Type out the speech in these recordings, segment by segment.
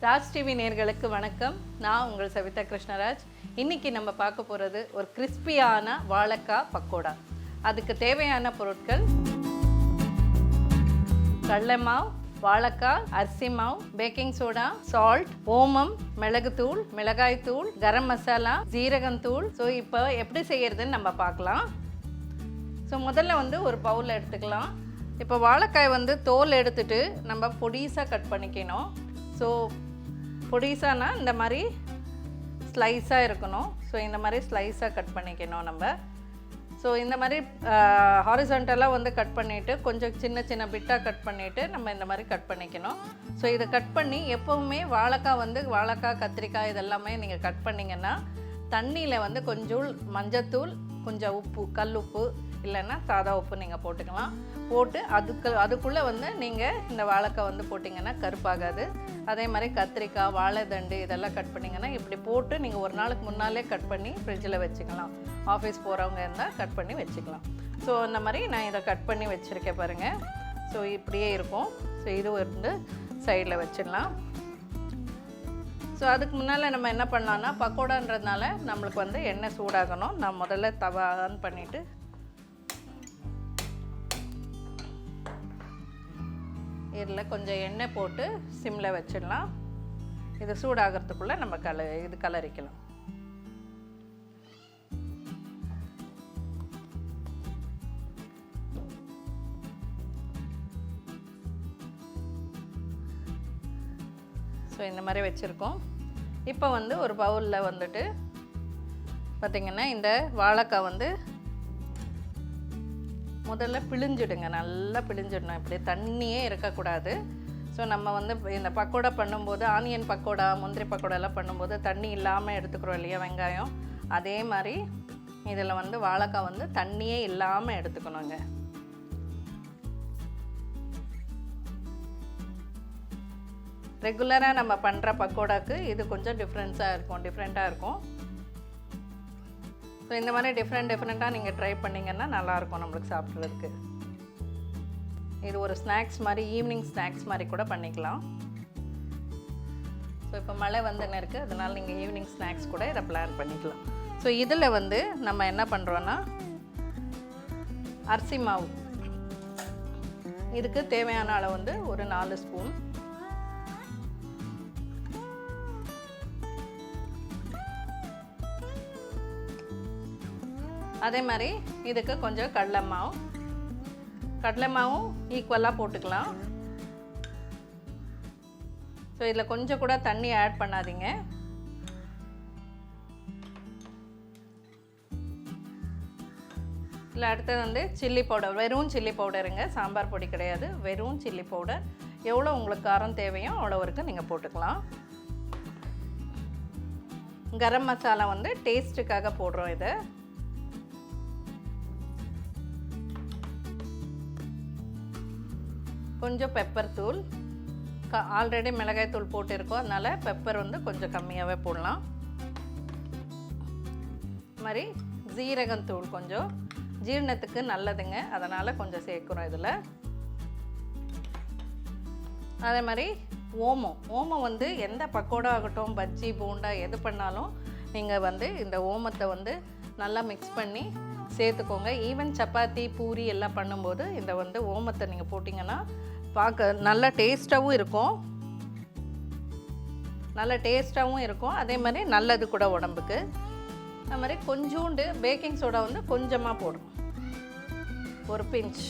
Raj TV நேயர்களுக்கு வணக்கம். நான் உங்கள் சவிதா கிருஷ்ணராஜ். இன்றைக்கி நம்ம பார்க்க போகிறது ஒரு கிறிஸ்பியான வாழைக்காய் பக்கோடா. அதுக்கு தேவையான பொருட்கள்: கடலை மாவு, வாழைக்காய், அரிசி மாவு, பேக்கிங் சோடா, சால்ட், ஓமம், மிளகுத்தூள், மிளகாய்த்தூள், கரம் மசாலா, ஜீரகத்தூள். ஸோ இப்போ எப்படி செய்யறதுன்னு நம்ம பார்க்கலாம். ஸோ முதல்ல ஒரு பவுல் எடுத்துக்கலாம். இப்போ வாழைக்காய் தோல் எடுத்துட்டு நம்ம பொடிசாக கட் பண்ணிக்கணும். ஸோ பொடிசானா இந்த மாதிரி ஸ்லைஸாக இருக்கணும். ஸோ இந்த மாதிரி ஸ்லைஸாக கட் பண்ணிக்கணும் நம்ம. ஸோ இந்த மாதிரி ஹாரிசான்டலாக கட் பண்ணிவிட்டு கொஞ்சம் சின்ன சின்ன பிட்டாக கட் பண்ணிவிட்டு நம்ம இந்த மாதிரி கட் பண்ணிக்கணும். ஸோ இதை கட் பண்ணி எப்போவுமே வாழைக்காய் கத்திரிக்காய் இதெல்லாமே நீங்கள் கட் பண்ணிங்கன்னா தண்ணியில் கொஞ்சம் மஞ்சத்தூள், கொஞ்சம் உப்பு, கல் உப்பு இல்லைன்னா சாதா உப்பு நீங்கள் போட்டுக்கலாம். போட்டு அதுக்குள்ளே நீங்கள் இந்த வாழைக்காய் போட்டிங்கன்னா கருப்பாகாது. அதே மாதிரி கத்திரிக்காய், வாழைத்தண்டு இதெல்லாம் கட் பண்ணிங்கன்னா இப்படி போட்டு நீங்கள் ஒரு நாளுக்கு முன்னாலே கட் பண்ணி ஃப்ரிட்ஜில் வச்சுக்கலாம். ஆஃபீஸ் போகிறவங்க இருந்தால் கட் பண்ணி வச்சுக்கலாம். ஸோ இந்த மாதிரி நான் இதை கட் பண்ணி வச்சுருக்கேன் பாருங்கள். ஸோ இப்படியே இருக்கும். ஸோ இது சைடில் வச்சிடலாம். ஸோ அதுக்கு முன்னால் நம்ம என்ன பண்ணலான்னா, பக்கோடான்றதுனால நம்மளுக்கு எண்ணெய் சூடாகணும். நான் முதல்ல தவா ஆன் பண்ணிவிட்டு இதில் கொஞ்சம் எண்ணெய் போட்டு சிம்மில் வச்சிடலாம். இது சூடாகிறதுக்குள்ளே நம்ம கலரிக்கலாம். ஸோ இந்த மாதிரி வச்சுருக்கோம். இப்போ ஒரு பவுலில் பார்த்திங்கன்னா இந்த வாழைக்காய் முதல்ல பிழிஞ்சிடுங்க. நல்லா பிழிஞ்சிடணும். இப்படி தண்ணியே இருக்கக்கூடாது. ஸோ நம்ம இந்த பக்கோடா பண்ணும்போது, ஆனியன் பக்கோடா, முந்திரி பக்கோடாலாம் பண்ணும்போது தண்ணி இல்லாமல் எடுத்துக்கிறோம் இல்லையா வெங்காயம், அதே மாதிரி இதில் வாழைக்காய் தண்ணியே இல்லாமல் எடுத்துக்கணுங்க. ரெகுலராக நம்ம பண்ணுற பக்கோடாக்கு இது கொஞ்சம் டிஃப்ரெண்ட்டாக இருக்கும். ஸோ இந்த மாதிரி டிஃப்ரெண்ட்டாக நீங்கள் ட்ரை பண்ணிங்கன்னா நல்லாயிருக்கும் நம்மளுக்கு சாப்பிட்றதுக்கு. இது ஒரு ஸ்நாக்ஸ் மாதிரி, ஈவினிங் ஸ்நாக்ஸ் மாதிரி கூட பண்ணிக்கலாம். ஸோ இப்போ மழை இருக்குது, அதனால் நீங்கள் ஈவினிங் ஸ்நாக்ஸ் கூட இதை பிளான் பண்ணிக்கலாம். ஸோ இதில் நம்ம என்ன பண்ணுறோன்னா, அரிசி மாவு இதுக்கு தேவையான அளவு ஒரு 4 ஸ்பூன், அதே மாதிரி இதுக்கு கொஞ்சம் கடலை மாவும் ஈக்குவலாக போட்டுக்கலாம். ஸோ இதில் கொஞ்சம் கூட தண்ணி ஆட் பண்ணாதீங்க. இதில் அடுத்தது சில்லி பவுடர், வெறும் சில்லி பவுடருங்க, சாம்பார் பொடி கிடையாது, வெறும் சில்லி பவுடர். எவ்வளோ உங்களுக்கு காரம் தேவையோ அவ்வளோ வரைக்கும் நீங்கள் போட்டுக்கலாம். கரம் மசாலா டேஸ்ட்டுக்காக போடுறோம். இதை கொஞ்சம் பெப்பர் தூள், ஆல்ரெடி மிளகாய் தூள் போட்டிருக்கோம், அதனால் பெப்பர் கொஞ்சம் கம்மியாகவே போடலாம். மாதிரி ஜீரகத்தூள் கொஞ்சம் ஜீரணத்துக்கு நல்லதுங்க, அதனால் கொஞ்சம் சேர்க்குறோம் இதில். அதே மாதிரி ஓமம் எந்த பக்கோடா ஆகட்டும், பஜ்ஜி, போண்டா எது பண்ணாலும் நீங்கள் இந்த ஓமத்தை நல்லா மிக்ஸ் பண்ணி சேர்த்துக்கோங்க. ஈவன் சப்பாத்தி, பூரி எல்லாம் பண்ணும்போது இந்த ஓமத்தை நீங்கள் போட்டிங்கன்னா பார்க்க நல்லா டேஸ்ட்டாகவும் இருக்கும். அதே மாதிரி நல்லது கூட உடம்புக்கு. அது மாதிரி கொஞ்சோண்டு பேக்கிங் சோடா கொஞ்சமாக போடும், ஒரு பிஞ்ச்.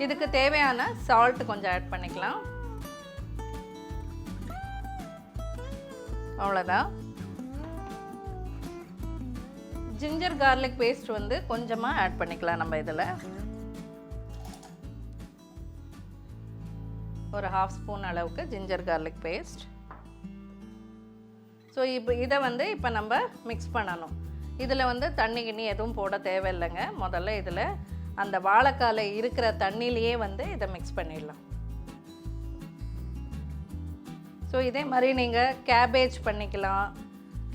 இதுக்கு தேவையான சால்ட் கொஞ்சம் ஆட் பண்ணிக்கலாம். அவ்வளோதான். ஜிஞ்சர் கார்லிக் பேஸ்ட் கொஞ்சமாக ஆட் பண்ணிக்கலாம். நம்ம இதில் ஒரு 1/2 ஸ்பூன் அளவுக்கு ஜிஞ்சர் கார்லிக் பேஸ்ட். ஸோ இதை இப்போ நம்ம மிக்ஸ் பண்ணணும். இதில் தண்ணி கிண்ணி எதுவும் போட தேவையில்லைங்க. முதல்ல இதில் அந்த வாழைக்காயில் இருக்கிற தண்ணியிலையே இதை மிக்ஸ் பண்ணிடலாம். ஸோ இதே மாதிரி நீங்கள் கேபேஜ் பண்ணிக்கலாம்,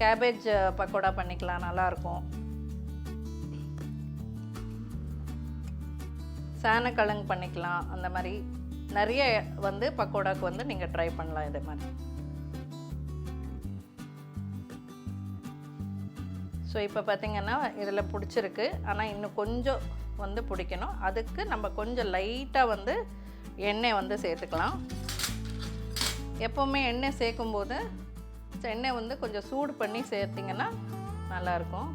கேபேஜ் பக்கோடா பண்ணிக்கலாம், நல்லாயிருக்கும். சேனக்கிழங்கு பண்ணிக்கலாம். அந்த மாதிரி நிறைய வந்து பக்கோடாக்கு வந்து நீங்கள் ட்ரை பண்ணலாம் இதே மாதிரி. ஸோ இப்போ பார்த்திங்கன்னா இதில் பிடிச்சிருக்கு, ஆனால் இன்னும் கொஞ்சம் வந்து பிடிக்கணும். அதுக்கு நம்ம கொஞ்சம் லைட்டாக வந்து எண்ணெய் வந்து சேர்த்துக்கலாம். எப்போவுமே எண்ணெய் சேர்க்கும்போது எண்ணெய் வந்து கொஞ்சம் சூடு பண்ணி சேர்த்திங்கன்னா நல்லாயிருக்கும்.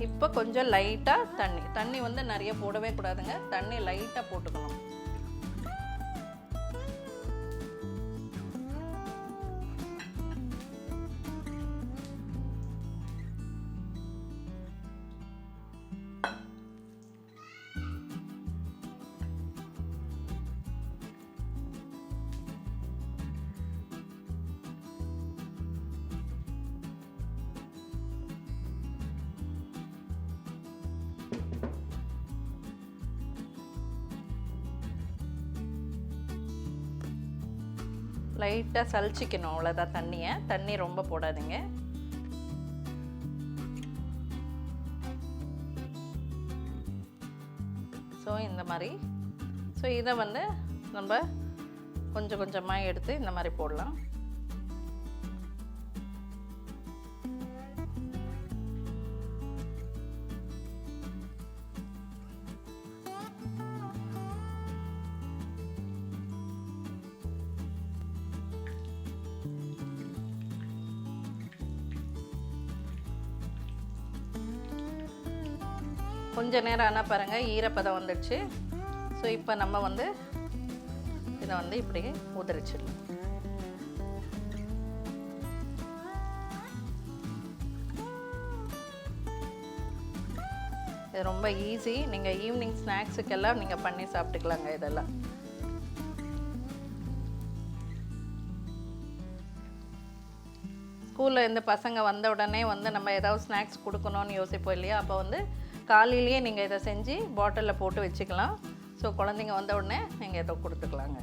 இப்போ கொஞ்சம் லைட்டாக தண்ணி வந்து நிறைய போடவே கூடாதுங்க, தண்ணி லைட்டாக போட்டுக்கணும். லைட்டாக சலிச்சிக்கணும், அவ்வளோதான். தண்ணி ரொம்ப போடாதீங்க. ஸோ இந்த மாதிரி. ஸோ இதை வந்து நம்ம கொஞ்சம் கொஞ்சமாக எடுத்து இந்த மாதிரி போடலாம். கொஞ்ச நேரம் ஆனால் பாருங்கள் ஈரப்பதம் வந்துடுச்சு. ஸோ இப்போ நம்ம வந்து இதை வந்து இப்படி உதிரிச்சிடலாம். இது ரொம்ப ஈஸி. நீங்கள் ஈவினிங் ஸ்நாக்ஸுக்கெல்லாம் நீங்கள் பண்ணி சாப்பிட்டுக்கலாங்க இதெல்லாம். ஸ்கூலில் இந்த பசங்க வந்த உடனே வந்து நம்ம ஏதாவது ஸ்நாக்ஸ் கொடுக்கணும்னு யோசிப்போம் இல்லையா? அப்போ வந்து காலையிலேயே நீங்கள் இதை செஞ்சு பாட்டிலில் போட்டு வச்சுக்கலாம். ஸோ குழந்தைங்க வந்த உடனே நீங்கள் இதை கொடுத்துக்கலாங்க.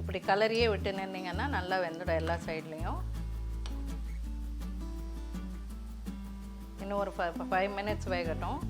இப்படி கலரியே விட்டு நின்றீங்கன்னா நல்லா வெந்துடும் எல்லா சைட்லேயும். இன்னும் ஒரு 5 minutes வேகட்டும்.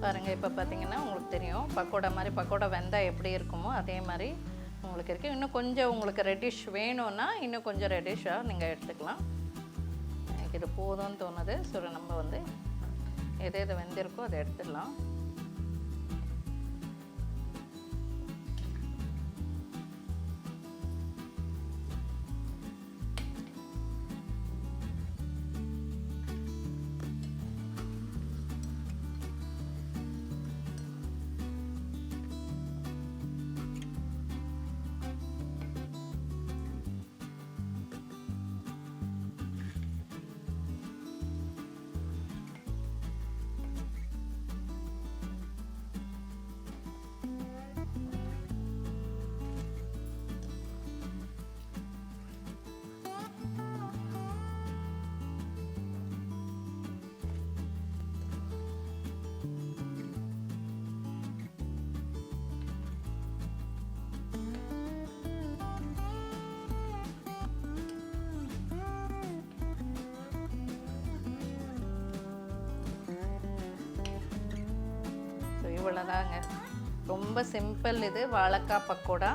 பாருங்கள், இப்போ பார்த்தீங்கன்னா உங்களுக்கு தெரியும் பக்கோடா மாதிரி. பக்கோடா வெந்தால் எப்படி இருக்குமோ அதே மாதிரி உங்களுக்கு இருக்குது. இன்னும் கொஞ்சம் உங்களுக்கு ரெட்டிஷ் வேணும்னா இன்னும் கொஞ்சம் ரெட்டிஷாக நீங்கள் எடுத்துக்கலாம். எனக்கு இது போதும்னு தோணுது. ஸோ நம்ம வந்து எது எது வெந்திருக்கோ அதை எடுத்துடலாம். இவ்வளோதாங்க, ரொம்ப சிம்பிள். இது வாழைக்காய் பக்கோடா.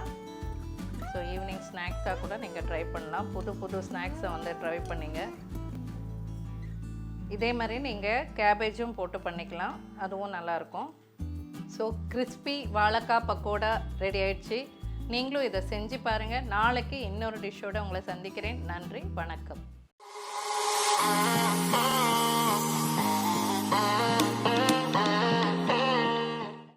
ஸோ ஈவினிங் ஸ்நாக்ஸாக கூட நீங்கள் ட்ரை பண்ணலாம். புது புது ஸ்நாக்ஸை வந்து ட்ரை பண்ணிங்க. இதே மாதிரி நீங்கள் கேபேஜும் போட்டு பண்ணிக்கலாம், அதுவும் நல்லாயிருக்கும். ஸோ கிறிஸ்பி வாழைக்காய் பக்கோடா ரெடி ஆயிடுச்சு. நீங்களும் இதை செஞ்சு பாருங்கள். நாளைக்கு இன்னொரு டிஷ்ஷோடு உங்களை சந்திக்கிறேன். நன்றி, வணக்கம்.